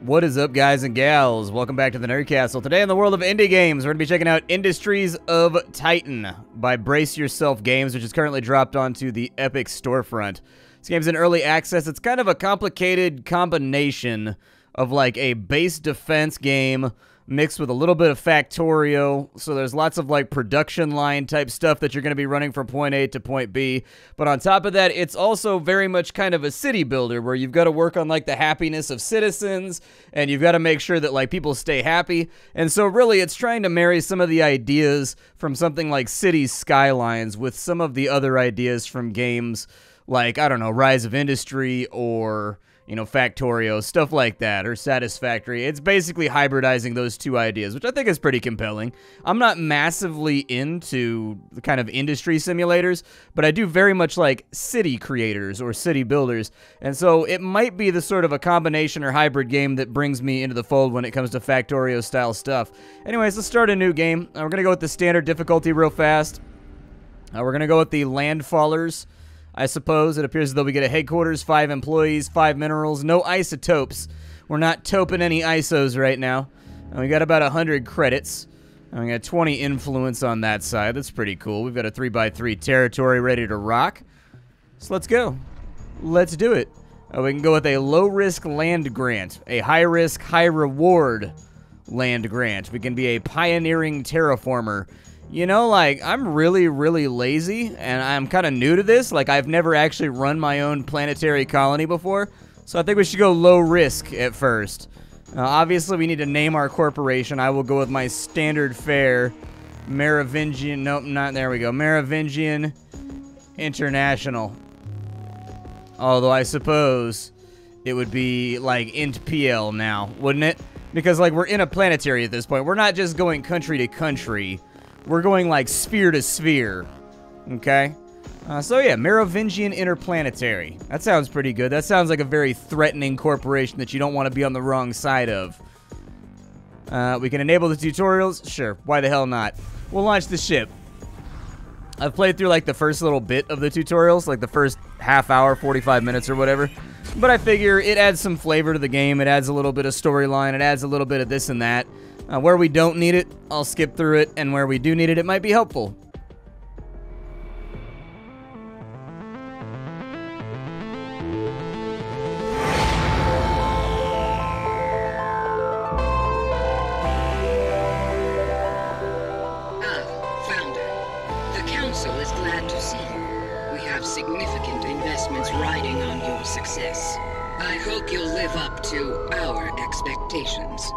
What is up, guys and gals? Welcome back to the Nerd Castle. Today in the world of indie games, we're going to be checking out Industries of Titan by Brace Yourself Games, which is currently dropped onto the Epic storefront. This game's in early access. It's kind of a complicated combination of like a base defense game mixed with a little bit of Factorio, so there's lots of like production line type stuff that you're going to be running from point A to point B, but on top of that, it's also very much kind of a city builder where you've got to work on like the happiness of citizens, and you've got to make sure that like people stay happy, and so really it's trying to marry some of the ideas from something like Cities Skylines with some of the other ideas from games like, I don't know, Rise of Industry or, you know, Factorio, stuff like that, or Satisfactory. It's basically hybridizing those two ideas, which I think is pretty compelling. I'm not massively into the kind of industry simulators, but I do very much like city creators or city builders, and so it might be the sort of a combination or hybrid game that brings me into the fold when it comes to Factorio-style stuff. Anyways, let's start a new game. We're going to go with the standard difficulty real fast. We're going to go with the Landfallers. I suppose it appears as though we get a headquarters, 5 employees, 5 minerals, no isotopes. We're not toping any ISOs right now. And we got about 100 credits. And we got 20 influence on that side. That's pretty cool. We've got a 3x3 territory ready to rock. So let's go. Let's do it. We can go with a low-risk land grant, a high-risk, high-reward land grant. We can be a pioneering terraformer. You know, like, I'm really, really lazy, and I'm kind of new to this. Like, I've never actually run my own planetary colony before, so I think we should go low risk at first. Obviously, we need to name our corporation. I will go with my standard fare, Merovingian, nope, not, there we go, Merovingian International. Although, I suppose it would be, like, IntPL now, wouldn't it? Because, like, we're in a planetary at this point. We're not just going country to country. We're going, like, sphere to sphere, okay? So, yeah, Merovingian Interplanetary. That sounds pretty good. That sounds like a very threatening corporation that you don't want to be on the wrong side of. We can enable the tutorials? Sure, why the hell not? We'll launch the ship. I've played through, like, the first little bit of the tutorials, like the first half hour, 45 minutes or whatever. But I figure it adds some flavor to the game. It adds a little bit of storyline. It adds a little bit of this and that. Where we don't need it, I'll skip through it, and where we do need it, it might be helpful. Founder, the Council is glad to see you. We have significant investments riding on your success. I hope you'll live up to our expectations.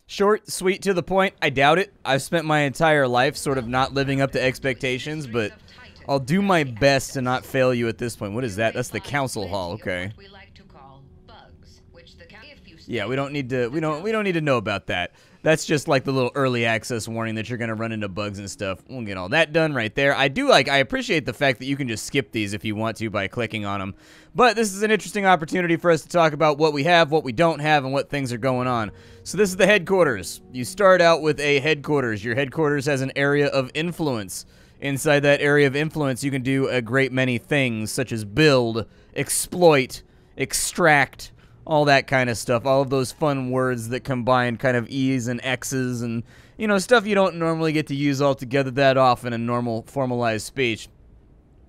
Short, sweet, to the point. I doubt it. I've spent my entire life sort of not living up to expectations, but I'll do my best to not fail you at this point. What is that? That's the council hall. Okay. Yeah, we don't need to. We don't need to know about that. That's just like the little early access warning that you're gonna run into bugs and stuff. We'll get all that done right there. I appreciate the fact that you can just skip these if you want to by clicking on them. But this is an interesting opportunity for us to talk about what we have, what we don't have, and what things are going on. So this is the headquarters. You start out with a headquarters. Your headquarters has an area of influence. Inside that area of influence, you can do a great many things, such as build, exploit, extract, all that kind of stuff, all of those fun words that combine kind of E's and X's and, you know, stuff you don't normally get to use altogether that often in normal formalized speech.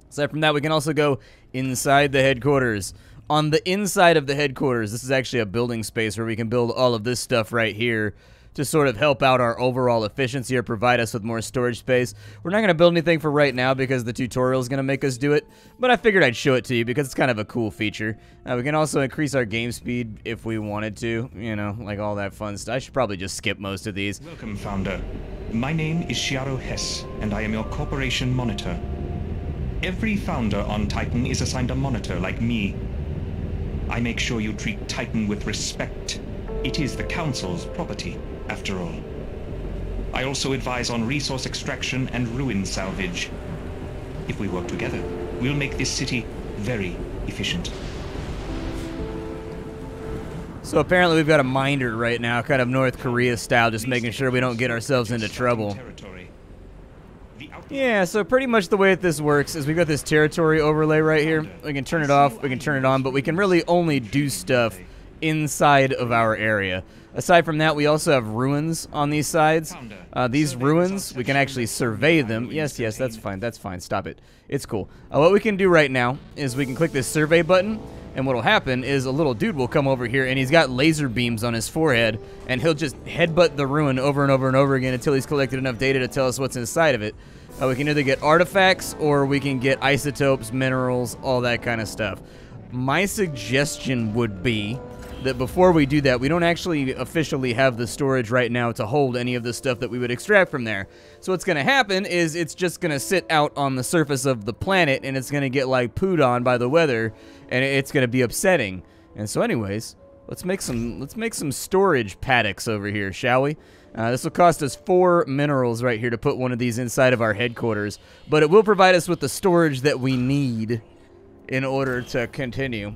Aside from that, we can also go inside the headquarters. On the inside of the headquarters, this is actually a building space where we can build all of this stuff right here to sort of help out our overall efficiency or provide us with more storage space. We're not going to build anything for right now because the tutorial is going to make us do it, but I figured I'd show it to you because it's kind of a cool feature. We can also increase our game speed if we wanted to, you know, like all that fun stuff. I should probably just skip most of these. Welcome, Founder. My name is Shiaro Hess, and I am your corporation monitor. Every Founder on Titan is assigned a monitor like me. I make sure you treat Titan with respect. It is the Council's property, after all. I also advise on resource extraction and ruin salvage. If we work together, we'll make this city very efficient. So apparently we've got a minder right now, kind of North Korea style, just making sure we don't get ourselves into trouble. Yeah, so pretty much the way that this works is we got this territory overlay right here. We can turn it off, we can turn it on, but we can really only do stuff inside of our area. Aside from that, we also have ruins on these sides. These ruins, we can actually survey them. Yes, that's fine, stop it. It's cool. What we can do right now is we can click this survey button, and what'll happen is a little dude will come over here, and he's got laser beams on his forehead, and he'll just headbutt the ruin over and over and over again until he's collected enough data to tell us what's inside of it. We can either get artifacts, or we can get isotopes, minerals, all that kind of stuff. My suggestion would be that before we do that, we don't actually officially have the storage right now to hold any of the stuff that we would extract from there. So what's going to happen is it's just going to sit out on the surface of the planet, and it's going to get like pooed on by the weather, and it's going to be upsetting. And so anyways, let's make some storage paddocks over here, shall we? This will cost us 4 minerals right here to put one of these inside of our headquarters, but it will provide us with the storage that we need in order to continue.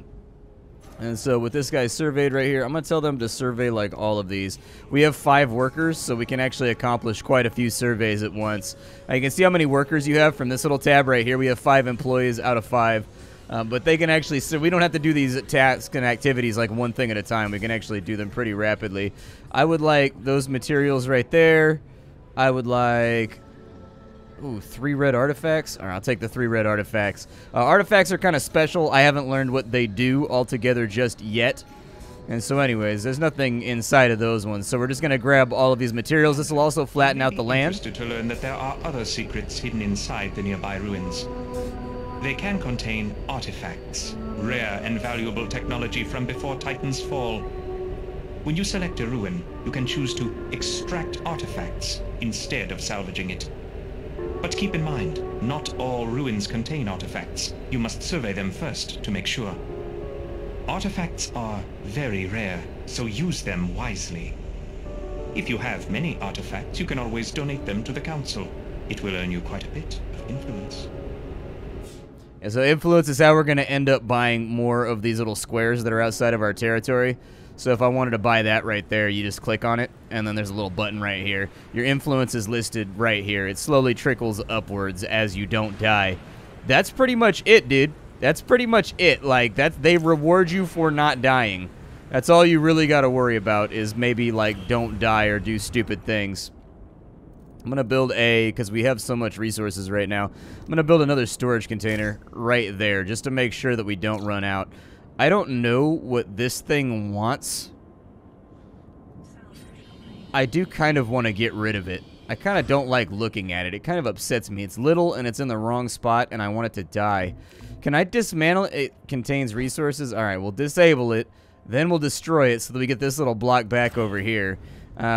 And so with this guy surveyed right here, I'm going to tell them to survey like all of these. We have 5 workers, so we can actually accomplish quite a few surveys at once. You can see how many workers you have from this little tab right here. We have 5 employees out of 5. But they can actually, so we don't have to do these tasks and activities like one thing at a time. We can actually do them pretty rapidly. I would like those materials right there. I would like, 3 red artifacts. All right, I'll take the 3 red artifacts. Artifacts are kind of special. I haven't learned what they do altogether just yet. And so anyways, there's nothing inside of those ones. So we're just going to grab all of these materials. This will also flatten out the land. Interested to learn that there are other secrets hidden inside the nearby ruins. They can contain artifacts, rare and valuable technology from before Titan's fall. When you select a ruin, you can choose to extract artifacts instead of salvaging it. But keep in mind, not all ruins contain artifacts. You must survey them first to make sure. Artifacts are very rare, so use them wisely. If you have many artifacts, you can always donate them to the Council. It will earn you quite a bit of influence. And so influence is how we're going to end up buying more of these little squares that are outside of our territory. So if I wanted to buy that right there, you just click on it, and then there's a little button right here. Your influence is listed right here. It slowly trickles upwards as you don't die. That's pretty much it, dude. That's pretty much it. Like, they reward you for not dying. That's all you really got to worry about is maybe, like, don't die or do stupid things. I'm going to build because we have so much resources right now, I'm going to build another storage container right there just to make sure that we don't run out. I don't know what this thing wants. I do kind of want to get rid of it. I kind of don't like looking at it. It kind of upsets me. It's little and it's in the wrong spot and I want it to die. Can I dismantle it? It contains resources. All right, we'll disable it. Then we'll destroy it so that we get this little block back over here.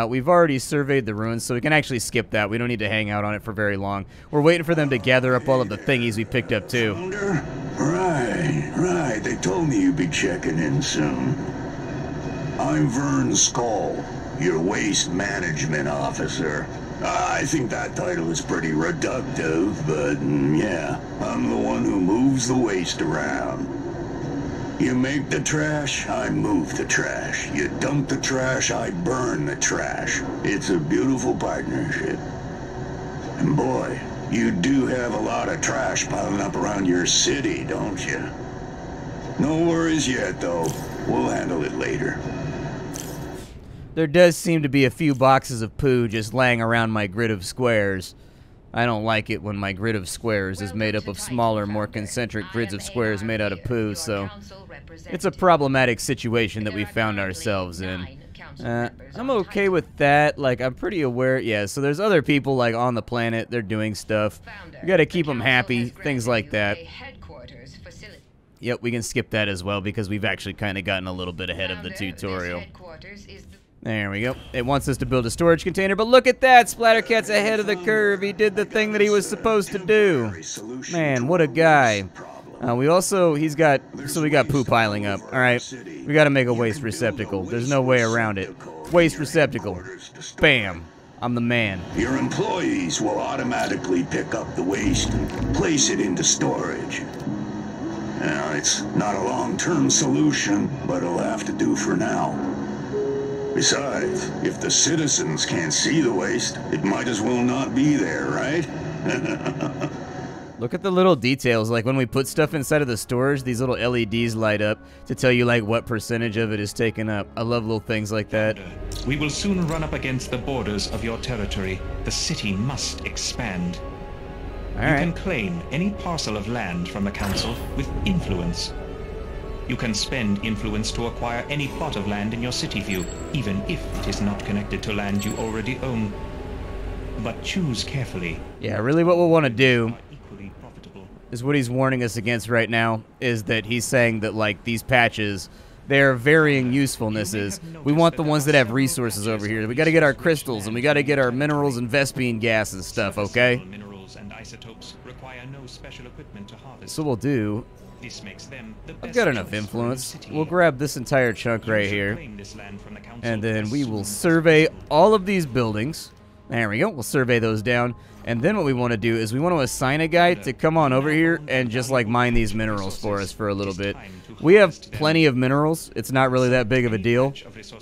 We've already surveyed the ruins, so we can actually skip that. We don't need to hang out on it for very long. We're waiting for them to gather up all of the thingies we picked up, too. Right. They told me you'd be checking in soon. I'm Vern Skull, your waste management officer. I think that title is pretty reductive, but yeah, I'm the one who moves the waste around. You make the trash, I move the trash. You dump the trash, I burn the trash. It's a beautiful partnership. And boy, you do have a lot of trash piling up around your city, don't you? No worries yet, though. We'll handle it later. There does seem to be a few boxes of poo just laying around my grid of squares. I don't like it when my grid of squares is made up of smaller, more concentric grids of squares made out of poo, so it's a problematic situation that we found ourselves in. I'm okay with that. Like, I'm pretty aware. Yeah, so there's other people, like, on the planet. They're doing stuff. We gotta keep them happy, things like that. Yep, we can skip that as well because we've actually kind of gotten a little bit ahead of the tutorial. There we go. It wants us to build a storage container, but look at that! Splattercat's ahead of the curve. He did the thing that he was supposed to do. Man, what a guy. We got poo piling up. Alright, we gotta make a waste receptacle. There's no way around it. Waste receptacle. Bam. I'm the man. Your employees will automatically pick up the waste and place it into storage. Now, it's not a long-term solution, but it'll have to do for now. Besides, if the citizens can't see the waste, it might as well not be there, right? Look at the little details, like when we put stuff inside of the storage, these little LEDs light up to tell you like what percentage of it is taken up. I love little things like that. We will soon run up against the borders of your territory. The city must expand. All You right. can claim any parcel of land from the council with influence. You can spend influence to acquire any plot of land in your city view, even if it is not connected to land you already own. But choose carefully. Yeah, really what we'll want to do Equally profitable. is what he's warning us against right now is that he's saying that like these patches, they're varying usefulnesses. We want the ones that have resources over here. We got to get our crystals and we got to get our minerals and Vespine gas and stuff, okay? Minerals and isotopes require no special equipment to harvest. So we'll do, This makes them the I've best got enough choice for a new influence. city. We'll grab this entire chunk You right should here. claim this land from the council And then as we soon will as survey possible. all of these buildings. There we go. We'll survey those down. And then what we want to do is we want to assign a guy to come on over here and just like mine these minerals for us for a little bit. We have plenty of minerals. It's not really that big of a deal.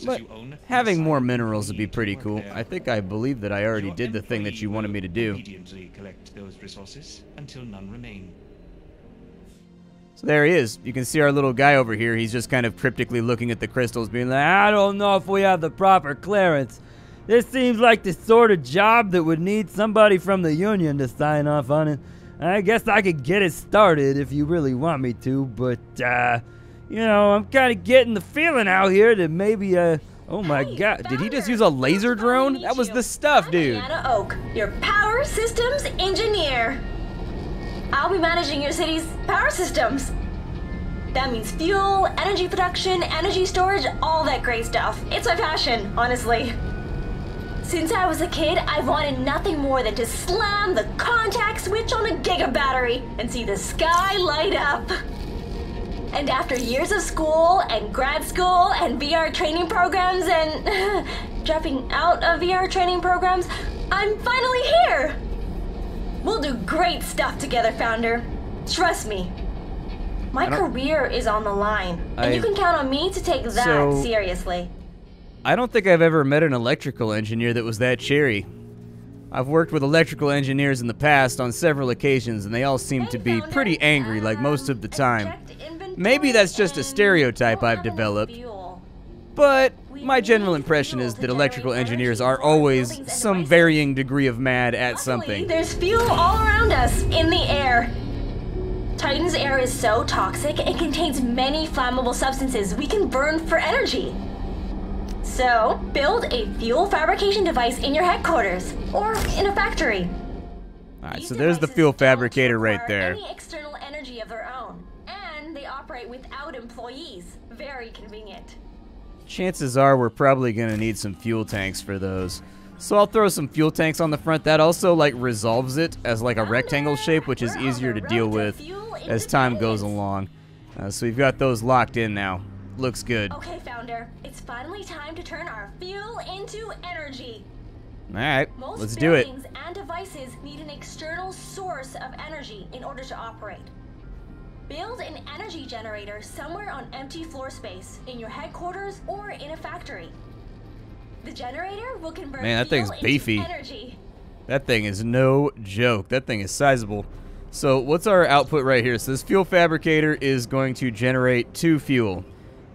But having more minerals would be pretty cool. I think I believe that I already did the thing that you wanted me to do. Immediately collect those resources until none remain. So there he is. You can see our little guy over here. He's just kind of cryptically looking at the crystals, being like, I don't know if we have the proper clearance. This seems like the sort of job that would need somebody from the union to sign off on it. I guess I could get it started if you really want me to, but, you know, I'm kind of getting the feeling out here that maybe, oh my god, did he just use a laser drone? That was the stuff, dude. Anna Oak, your power systems engineer. I'll be managing your city's power systems. That means fuel, energy production, energy storage, all that great stuff. It's my passion, honestly. Since I was a kid, I've wanted nothing more than to slam the contact switch on a giga battery and see the sky light up. And after years of school and grad school and VR training programs and dropping out of VR training programs, I'm finally here. We'll do great stuff together, Founder. Trust me. My career is on the line, and you can count on me to take that seriously. I don't think I've ever met an electrical engineer that was that cheery. I've worked with electrical engineers in the past on several occasions, and they all seem to be pretty angry like most of the time. Maybe that's just a stereotype I've developed, but my general impression is that electrical engineers are always some varying degree of mad at something. There's fuel all around us, in the air. Titan's air is so toxic, it contains many flammable substances we can burn for energy. So, build a fuel fabrication device in your headquarters, or in a factory. Alright, so there's the fuel fabricator right there. Any external energy of their own, and they operate without employees. Very convenient. Chances are we're probably going to need some fuel tanks for those. So I'll throw some fuel tanks on the front. That also like resolves it as like a rectangle shape, which is easier to deal with as time goes along. So we've got those locked in now. Looks good. Okay, Founder, it's finally time to turn our fuel into energy. Alright, Most let's do it. buildings and devices need an external source of energy in order to operate. Build an energy generator somewhere on empty floor space, in your headquarters or in a factory. The generator will convert Man, that thing's fuel beefy. into energy. That thing is no joke. That thing is sizable. So what's our output right here? So this fuel fabricator is going to generate 2 fuel,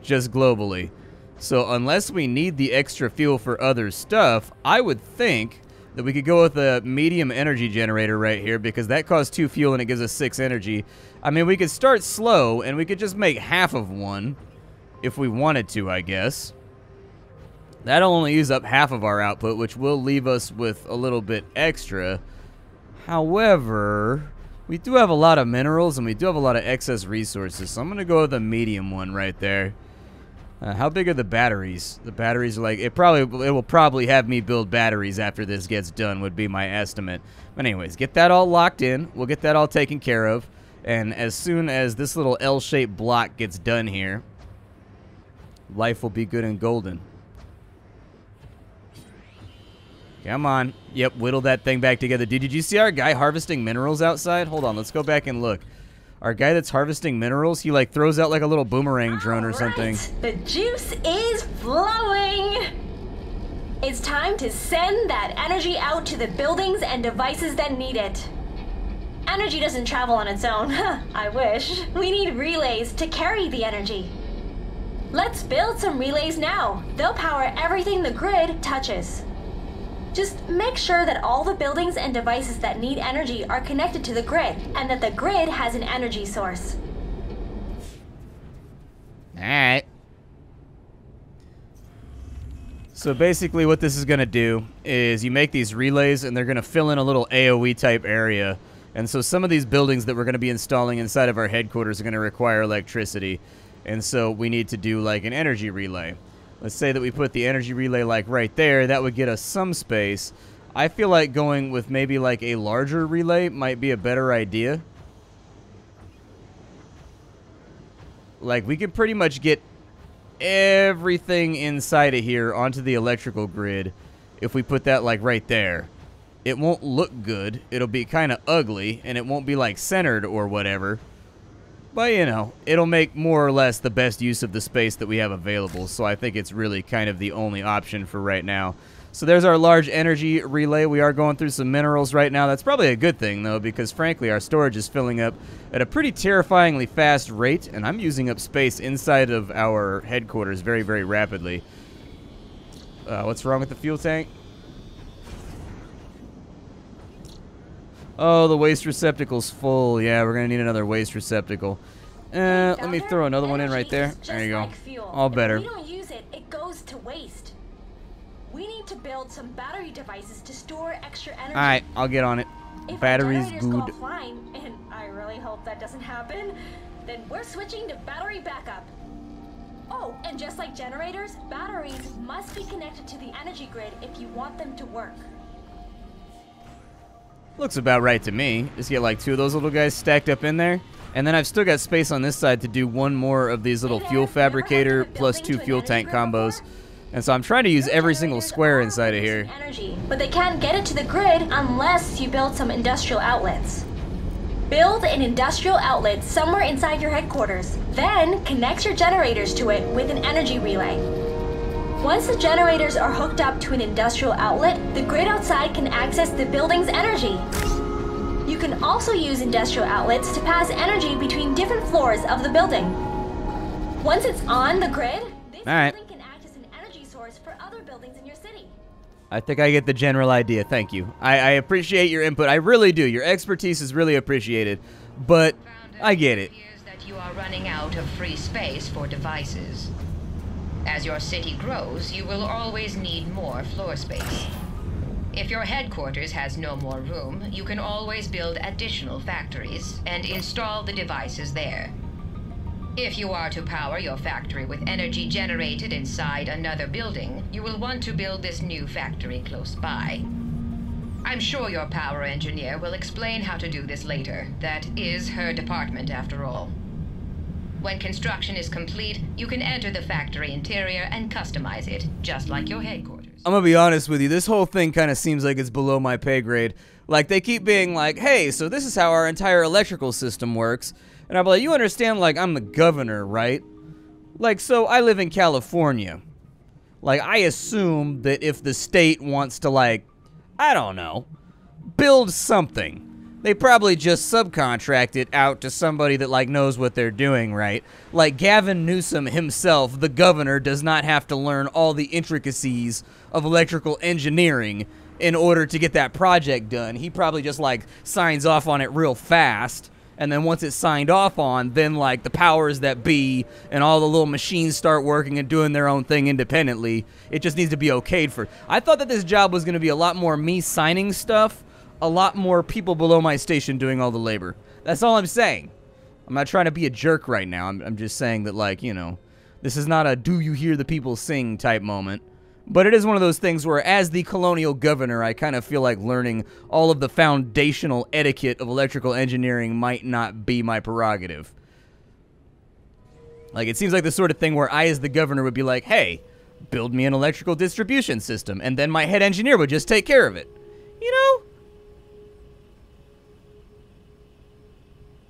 just globally. So unless we need the extra fuel for other stuff, I would think that we could go with a medium energy generator right here, because that costs 2 fuel and it gives us 6 energy. I mean, we could start slow and we could just make half of one if we wanted to, I guess. That'll only use up half of our output, which will leave us with a little bit extra. However, we do have a lot of minerals and we do have a lot of excess resources, so I'm going to go with a medium one right there. How big are the batteries? The batteries are like, it will probably have me build batteries after this gets done, would be my estimate. But anyways, get that all locked in. We'll get that all taken care of. And as soon as this little L-shaped block gets done here, life will be good and golden. Come on. Yep, whittle that thing back together. Dude, did you see our guy harvesting minerals outside? Hold on, let's go back and look. Our guy that's harvesting minerals, he like throws out like a little boomerang drone or something. The juice is flowing. It's time to send that energy out to the buildings and devices that need it. Energy doesn't travel on its own. I wish. We need relays to carry the energy. Let's build some relays now. They'll power everything the grid touches. Just make sure that all the buildings and devices that need energy are connected to the grid, and that the grid has an energy source. Alright. So basically what this is going to do is you make these relays, and they're going to fill in a little AoE type area. And so some of these buildings that we're going to be installing inside of our headquarters are going to require electricity. And so we need to do like an energy relay. Let's say that we put the energy relay like right there. That would get us some space. I feel like going with maybe like a larger relay might be a better idea. Like we could pretty much get everything inside of here onto the electrical grid if we put that like right there. It won't look good. It'll be kind of ugly, and it won't be like centered or whatever. But, you know, it'll make more or less the best use of the space that we have available. So I think it's really kind of the only option for right now. So there's our large energy relay. We are going through some minerals right now. That's probably a good thing, though, because frankly, our storage is filling up at a pretty terrifyingly fast rate, and I'm using up space inside of our headquarters very, very rapidly. What's wrong with the fuel tank? Oh, the waste receptacle's full. Yeah, we're going to need another waste receptacle. Let me throw another one in right there. There you go. All better. If we don't use it, it goes to waste. We need to build some battery devices to store extra energy. Alright, I'll get on it. If Battery's our good. Go offline, and I really hope that doesn't happen, then we're switching to battery backup. Oh, and just like generators, batteries must be connected to the energy grid if you want them to work. Looks about right to me. Just get like 2 of those little guys stacked up in there. And then I've still got space on this side to do 1 more of these little fuel fabricator plus 2 fuel tank combos. And so I'm trying to use every single square inside of here. Energy, but they can't get it to the grid unless you build some industrial outlets. Build an industrial outlet somewhere inside your headquarters. Then connect your generators to it with an energy relay. Once the generators are hooked up to an industrial outlet, the grid outside can access the building's energy. You can also use industrial outlets to pass energy between different floors of the building. Once it's on the grid, this building can act as an energy source for other buildings in your city. I think I get the general idea. Thank you. I appreciate your input. I really do. Your expertise is really appreciated. But I get it. It appears that you are running out of free space for devices. As your city grows, you will always need more floor space. If your headquarters has no more room, you can always build additional factories and install the devices there. If you are to power your factory with energy generated inside another building, you will want to build this new factory close by. I'm sure your power engineer will explain how to do this later. That is her department, after all. When construction is complete, you can enter the factory interior and customize it, just like your headquarters. I'm gonna be honest with you, this whole thing kind of seems like it's below my pay grade. Like, they keep being like, hey, so this is how our entire electrical system works. And I'm like, you understand, like, I'm the governor, right? Like, so I live in California. Like, I assume that if the state wants to, like, I don't know, build something, they probably just subcontract it out to somebody that, like, knows what they're doing, right? Like, Gavin Newsom himself, the governor, does not have to learn all the intricacies of electrical engineering in order to get that project done. He probably just, like, signs off on it real fast, and then once it's signed off on, then, like, the powers that be and all the little machines start working and doing their own thing independently. It just needs to be okayed for. I thought that this job was going to be a lot more me signing stuff, a lot more people below my station doing all the labor. That's all I'm saying. I'm not trying to be a jerk right now. I'm just saying that, like, you know, this is not a do you hear the people sing type moment. But it is one of those things where, as the colonial governor, I kind of feel like learning all of the foundational etiquette of electrical engineering might not be my prerogative. Like, it seems like the sort of thing where I, as the governor, would be like, hey, build me an electrical distribution system, and then my head engineer would just take care of it. You know?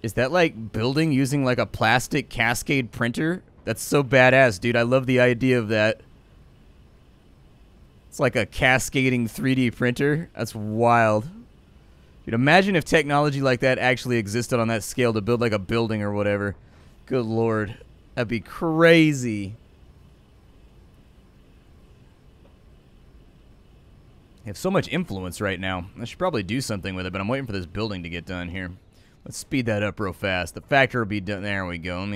Is that like building using like a plastic cascade printer? That's so badass, dude. I love the idea of that. It's like a cascading 3D printer. That's wild. Dude, imagine if technology like that actually existed on that scale to build like a building or whatever. Good lord. That'd be crazy. I have so much influence right now. I should probably do something with it, but I'm waiting for this building to get done here. Let's speed that up real fast. The factory will be done. There we go.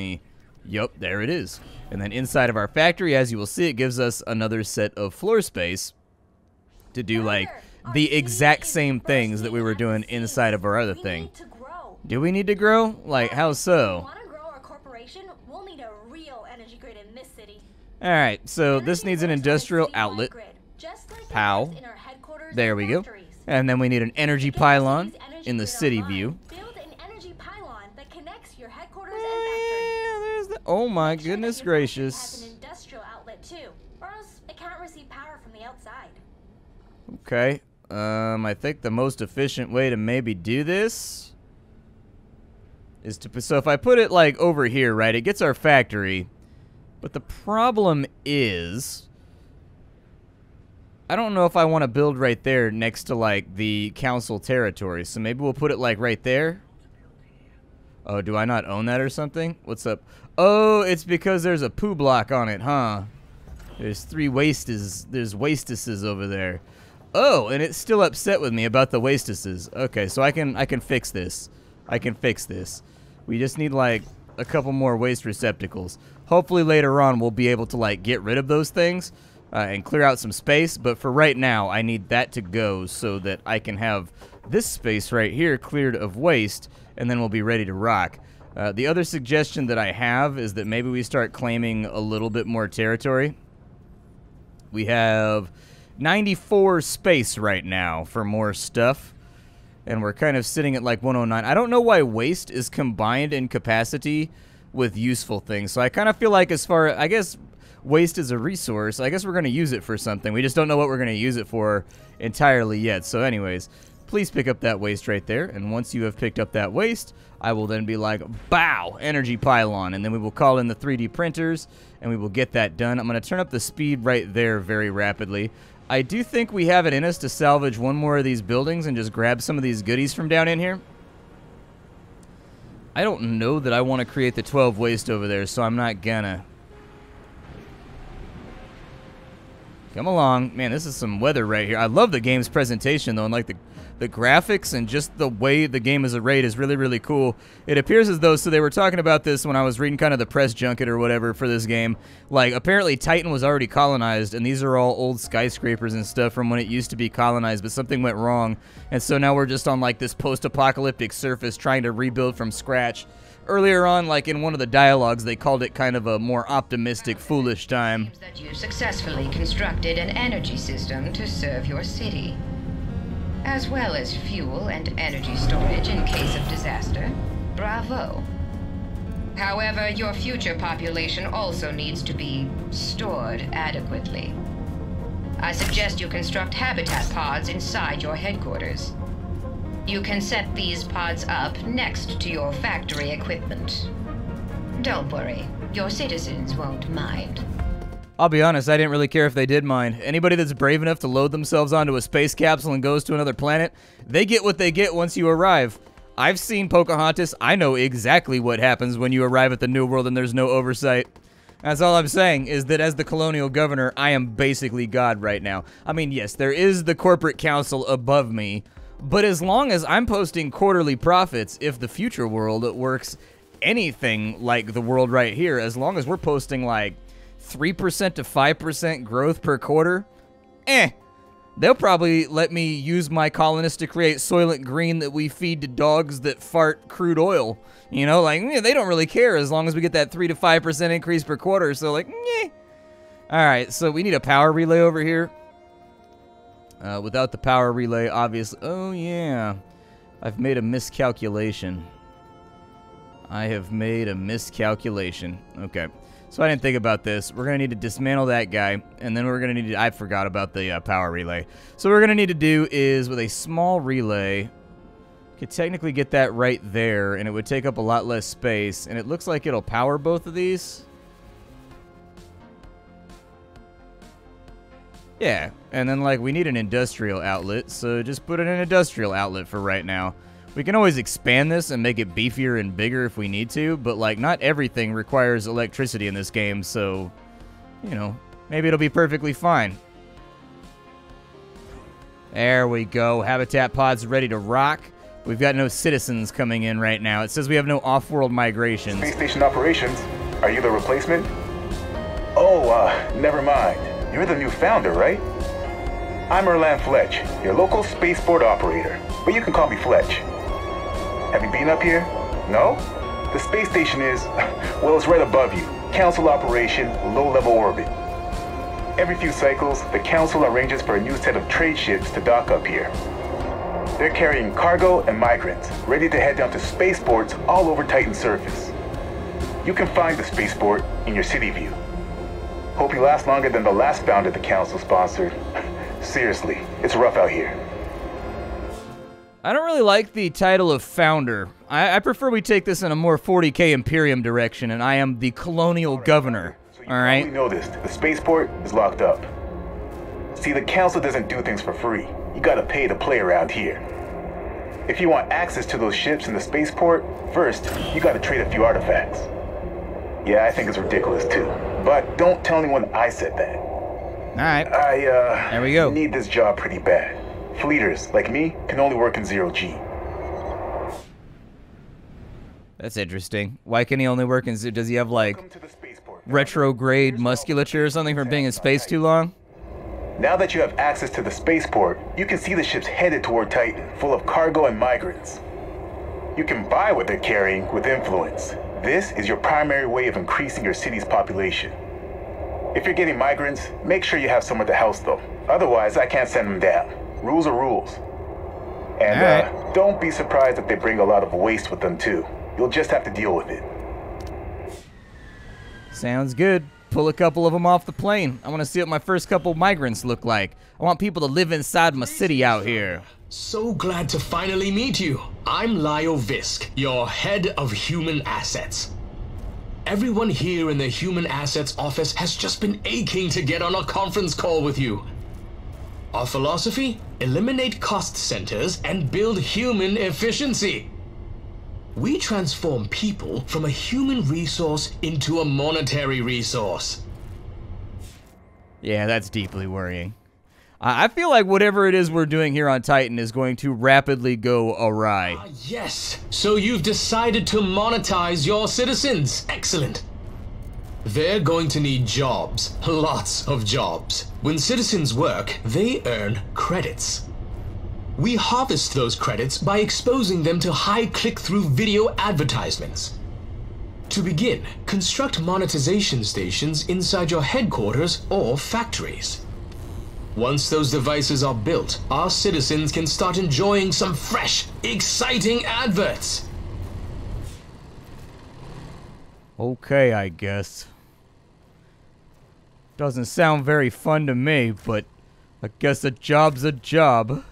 Yup, there it is. And then inside of our factory, as you will see, it gives us another set of floor space to do like the exact same things that we were doing inside of our other thing. Do we need to grow? Like, how so? Alright, so this needs an industrial outlet. Pow. There we go. And then we need an energy pylon in the city view. Oh my goodness gracious. Okay. I think the most efficient way to maybe do this is to... So if I put it like over here, right, it gets our factory. But the problem is... I don't know if I want to build right there next to like the council territory. So maybe we'll put it like right there. Oh, do I not own that or something? What's up? Oh, it's because there's a poo block on it, huh? There's 3 wastes. There's wastesses over there. Oh, and it's still upset with me about the wastesses. Okay, so I can fix this. I can fix this. We just need like a couple more waste receptacles. Hopefully later on we'll be able to like get rid of those things and clear out some space. But for right now, I need that to go so that I can have this space right here cleared of waste, and then we'll be ready to rock. The other suggestion that I have is that maybe we start claiming a little bit more territory. We have 94 space right now for more stuff, and we're kind of sitting at like 109. I don't know why waste is combined in capacity with useful things, so I kind of feel like as far, I guess waste is a resource. I guess we're going to use it for something. We just don't know what we're going to use it for entirely yet. So anyways, please pick up that waste right there, and once you have picked up that waste, I will then be like, bow, energy pylon, and then we will call in the 3D printers, and we will get that done. I'm going to turn up the speed right there very rapidly. I do think we have it in us to salvage one more of these buildings and just grab some of these goodies from down in here. I don't know that I want to create the 12 waste over there, so I'm not gonna. Come along. Man, this is some weather right here. I love the game's presentation, though, and like the graphics and just the way the game is arrayed is really, really cool. It appears as though, so they were talking about this when I was reading kind of the press junket or whatever for this game. Like, apparently Titan was already colonized, and these are all old skyscrapers and stuff from when it used to be colonized, but something went wrong. And so now we're just on, like, this post-apocalyptic surface trying to rebuild from scratch. Earlier on, like in one of the dialogues, they called it kind of a more optimistic, foolish time. That you successfully constructed an energy system to serve your city, as well as fuel and energy storage in case of disaster. Bravo. However, your future population also needs to be stored adequately. I suggest you construct habitat pods inside your headquarters. You can set these pods up next to your factory equipment. Don't worry, your citizens won't mind. I'll be honest, I didn't really care if they did mind. Anybody that's brave enough to load themselves onto a space capsule and goes to another planet, they get what they get once you arrive. I've seen Pocahontas. I know exactly what happens when you arrive at the New World and there's no oversight. That's all I'm saying, is that as the colonial governor, I am basically God right now. I mean, yes, there is the corporate council above me, but as long as I'm posting quarterly profits, if the future world works anything like the world right here, as long as we're posting like 3% to 5% growth per quarter, they'll probably let me use my colonists to create Soylent Green that we feed to dogs that fart crude oil. You know, like, they don't really care as long as we get that 3 to 5% increase per quarter, so like, Alright, so we need a power relay over here. Without the power relay, obviously... Oh, yeah. I've made a miscalculation. I have made a miscalculation. Okay. So I didn't think about this. We're going to need to dismantle that guy, and then we're going to need to... I forgot about the power relay. So what we're going to need to do is, with a small relay, could technically get that right there, and it would take up a lot less space, and it looks like it'll power both of these. Yeah, and then like we need an industrial outlet, so just put in an industrial outlet for right now. We can always expand this and make it beefier and bigger if we need to, but like not everything requires electricity in this game, so, you know, maybe it'll be perfectly fine. There we go. Habitat pods ready to rock. We've got no citizens coming in right now. It says we have no off-world migrations. Space station operations. Are you the replacement? Oh, never mind. You're the new founder, right? I'm Erland Fletch, your local spaceport operator, but you can call me Fletch. Have you been up here? No? The space station is, well, it's right above you. Council operation, low-level orbit. Every few cycles, the Council arranges for a new set of trade ships to dock up here. They're carrying cargo and migrants, ready to head down to spaceports all over Titan's surface. You can find the spaceport in your city view. Hope you last longer than the last founder the Council sponsored. Seriously, it's rough out here. I don't really like the title of founder. I prefer we take this in a more 40k Imperium direction, and I am the colonial governor. So you Alright? probably noticed the spaceport is locked up. See, the Council doesn't do things for free. You gotta pay to play around here. If you want access to those ships in the spaceport, first, you gotta trade a few artifacts. Yeah, I think it's ridiculous too. But don't tell anyone I said that. Alright. There we go. Need this job pretty bad. Fleeters, like me, can only work in 0G. That's interesting. Why can he only work in... Does he have, like, Welcome to the spaceport. retrograde musculature or something from being in space too long? Now that you have access to the spaceport, you can see the ships headed toward Titan, full of cargo and migrants. You can buy what they're carrying with influence. This is your primary way of increasing your city's population. If you're getting migrants, make sure you have somewhere to house them. Otherwise, I can't send them down. Rules are rules. And don't be surprised if they bring a lot of waste with them too. You'll just have to deal with it. Sounds good. Pull a couple of them off the plane. I want to see what my first couple migrants look like. I want people to live inside my city out here. So glad to finally meet you. I'm Lio Visk, your head of human assets. Everyone here in the human assets office has just been aching to get on a conference call with you. Our philosophy? Eliminate cost centers and build human efficiency. We transform people from a human resource into a monetary resource. Yeah, that's deeply worrying. I feel like whatever it is we're doing here on Titan is going to rapidly go awry. Yes, so you've decided to monetize your citizens. Excellent. They're going to need jobs, lots of jobs. When citizens work, they earn credits. We harvest those credits by exposing them to high click-through video advertisements. To begin, construct monetization stations inside your headquarters or factories. Once those devices are built, our citizens can start enjoying some fresh, exciting adverts. Okay, I guess. Doesn't sound very fun to me, but I guess a job's a job.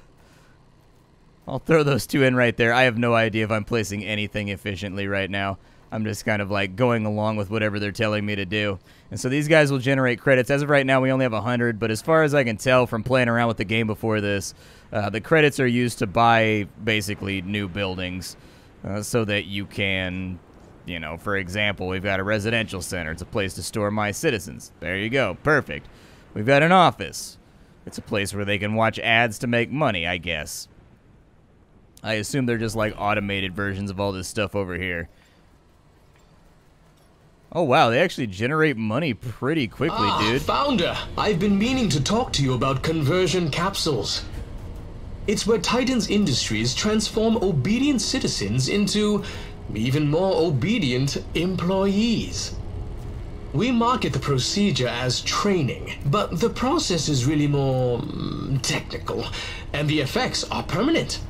I'll throw those two in right there. I have no idea if I'm placing anything efficiently right now. I'm just kind of like going along with whatever they're telling me to do. And so these guys will generate credits. As of right now, we only have 100, but as far as I can tell from playing around with the game before this, the credits are used to buy basically new buildings so that you can, you know, for example, we've got a residential center. It's a place to store my citizens. There you go. Perfect. We've got an office. It's a place where they can watch ads to make money, I guess. I assume they're just like automated versions of all this stuff over here. Oh wow, they actually generate money pretty quickly, dude. Founder, I've been meaning to talk to you about conversion capsules. It's where Titan's Industries transform obedient citizens into even more obedient employees. We market the procedure as training, but the process is really more technical, and the effects are permanent.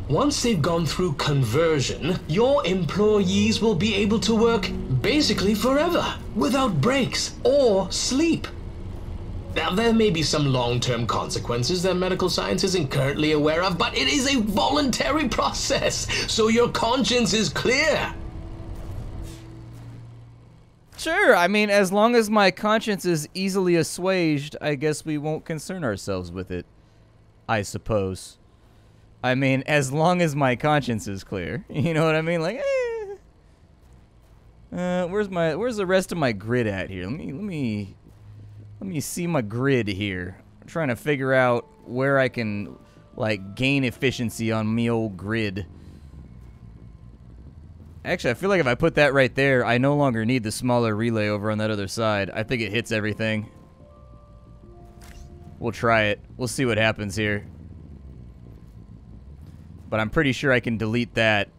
Once they've gone through conversion, your employees will be able to work basically forever, without breaks or sleep. Now, there may be some long-term consequences that medical science isn't currently aware of, but it is a voluntary process, so your conscience is clear. Sure, I mean, as long as my conscience is easily assuaged, I guess we won't concern ourselves with it. I suppose. I mean, as long as my conscience is clear. You know what I mean? Like, where's the rest of my grid at here? Let me see my grid here. I'm trying to figure out where I can, like, gain efficiency on me old grid. Actually, I feel like if I put that right there, I no longer need the smaller relay over on that other side. I think it hits everything. We'll try it. We'll see what happens here. But I'm pretty sure I can delete that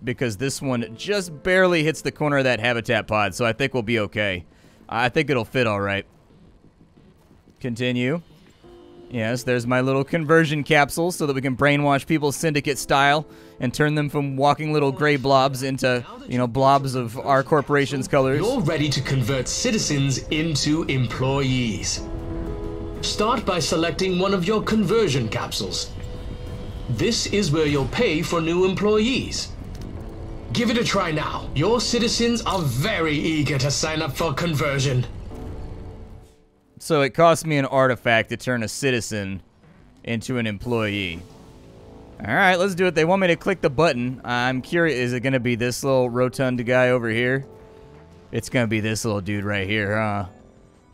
because this one just barely hits the corner of that habitat pod, so I think we'll be okay. I think it'll fit all right. Continue. Yes, there's my little conversion capsule so that we can brainwash people syndicate style and turn them from walking little gray blobs into, you know, blobs of our corporation's colors. You're ready to convert citizens into employees. Start by selecting one of your conversion capsules. This is where you'll pay for new employees. Give it a try now. Your citizens are very eager to sign up for conversion. So it cost me an artifact to turn a citizen into an employee. Alright, let's do it. They want me to click the button. I'm curious, is it going to be this little rotund guy over here? It's going to be this little dude right here, huh?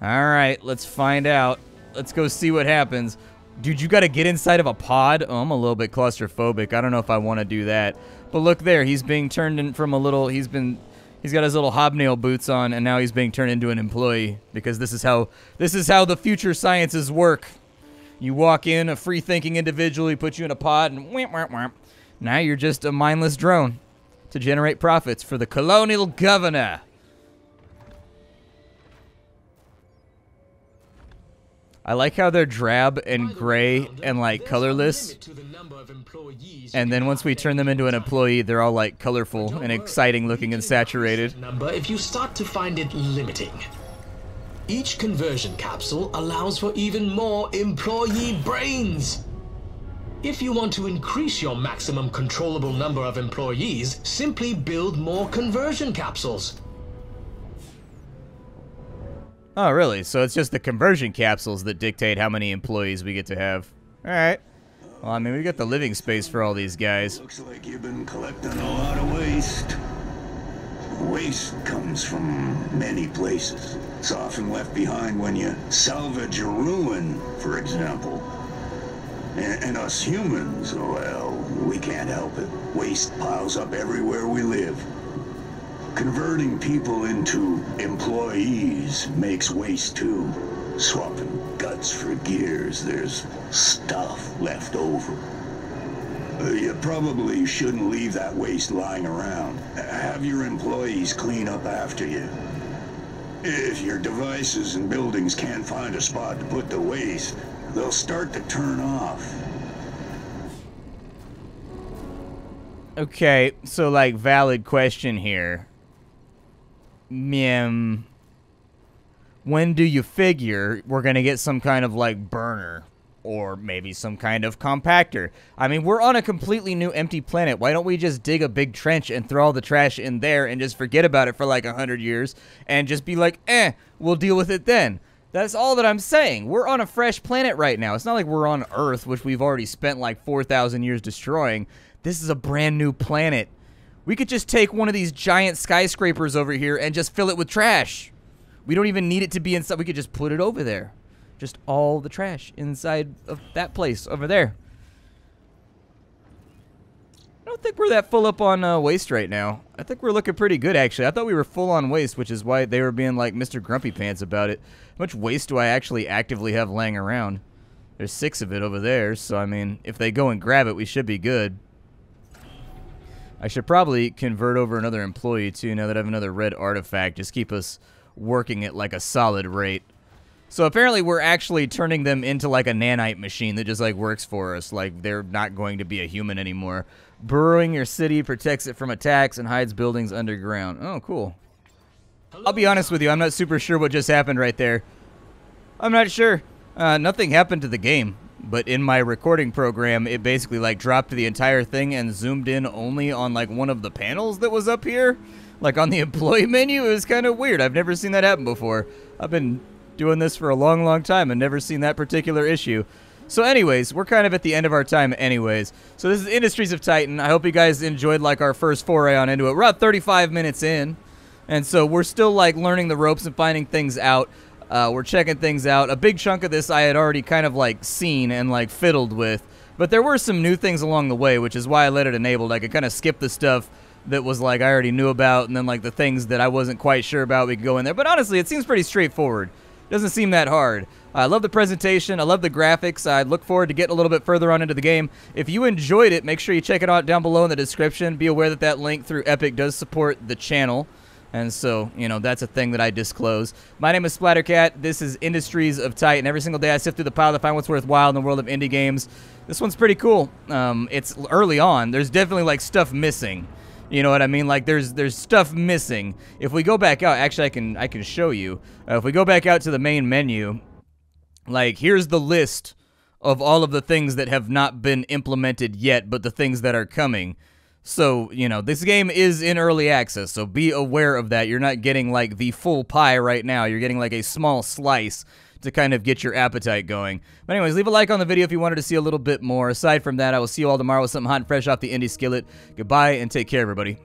Alright, let's find out. Let's go see what happens. Dude, you got to get inside of a pod? Oh, I'm a little bit claustrophobic. I don't know if I want to do that. But look there, he's being turned in from a little, he's got his little hobnail boots on, and now he's being turned into an employee because this is how the future sciences work. You walk in, a free-thinking individual, he puts you in a pod, and whamp, whamp, whamp. Now you're just a mindless drone to generate profits for the colonial governor. I like how they're drab and gray and like colorless. And then once we turn them into an employee, they're all like colorful and exciting looking and saturated. Number if you start to find it limiting. Each conversion capsule allows for even more employee brains. If you want to increase your maximum controllable number of employees, simply build more conversion capsules. Oh, really? So it's just the conversion capsules that dictate how many employees we get to have. All right. Well, I mean, we got the living space for all these guys. Looks like you've been collecting a lot of waste. Waste comes from many places. It's often left behind when you salvage a ruin, for example. And us humans, well, we can't help it. Waste piles up everywhere we live. Converting people into employees makes waste too. Swapping guts for gears, there's stuff left over. You probably shouldn't leave that waste lying around. Have your employees clean up after you. If your devices and buildings can't find a spot to put the waste, they'll start to turn off. Okay, so like valid question here. When do you figure we're going to get some kind of, like, burner? Or maybe some kind of compactor? I mean, we're on a completely new empty planet. Why don't we just dig a big trench and throw all the trash in there and just forget about it for, like, 100 years? And just be like, we'll deal with it then. That's all that I'm saying. We're on a fresh planet right now. It's not like we're on Earth, which we've already spent, like, 4,000 years destroying. This is a brand new planet. We could just take one of these giant skyscrapers over here and just fill it with trash. We don't even need it to be inside. We could just put it over there. Just all the trash inside of that place over there. I don't think we're that full up on waste right now. I think we're looking pretty good, actually. I thought we were full on waste, which is why they were being like Mr. Grumpy Pants about it. How much waste do I actually actively have laying around? There's 6 of it over there, so I mean, if they go and grab it, we should be good. I should probably convert over another employee, too, now that I have another red artifact. Just keep us working at, like, a solid rate. So apparently we're actually turning them into, like, a nanite machine that just, like, works for us. Like, they're not going to be a human anymore. Burrowing your city protects it from attacks and hides buildings underground. Oh, cool. I'll be honest with you, I'm not super sure what just happened right there. I'm not sure. Nothing happened to the game. But in my recording program, it basically, like, dropped the entire thing and zoomed in only on, like, one of the panels that was up here. like on the employee menu. It was kind of weird. I've never seen that happen before. I've been doing this for a long, long time and never seen that particular issue. So anyways, we're kind of at the end of our time anyways. So this is Industries of Titan. I hope you guys enjoyed like our first foray on into it. We're about 35 minutes in. And so we're still like learning the ropes and finding things out. We're checking things out. A big chunk of this I had already kind of like seen and like fiddled with. But there were some new things along the way, which is why I let it enabled. I could kind of skip the stuff that was like I already knew about, and then like the things that I wasn't quite sure about, we could go in there. But honestly, it seems pretty straightforward. Doesn't seem that hard. I love the presentation. I love the graphics. I look forward to getting a little bit further on into the game. If you enjoyed it, make sure you check it out down below in the description. Be aware that that link through Epic does support the channel. And so, you know, that's a thing that I disclose. My name is Splattercat. This is Industries of Titan. Every single day I sift through the pile to find what's worthwhile in the world of indie games. This one's pretty cool. It's early on. There's definitely, like, stuff missing. You know what I mean? Like, there's stuff missing. If we go back out, actually, I can show you. If we go back out to the main menu, like, here's the list of all of the things that have not been implemented yet, but the things that are coming. So, you know, this game is in early access, so be aware of that. You're not getting, like, the full pie right now. You're getting, like, a small slice to kind of get your appetite going. But anyways, leave a like on the video if you wanted to see a little bit more. Aside from that, I will see you all tomorrow with something hot and fresh off the indie skillet. Goodbye, and take care, everybody.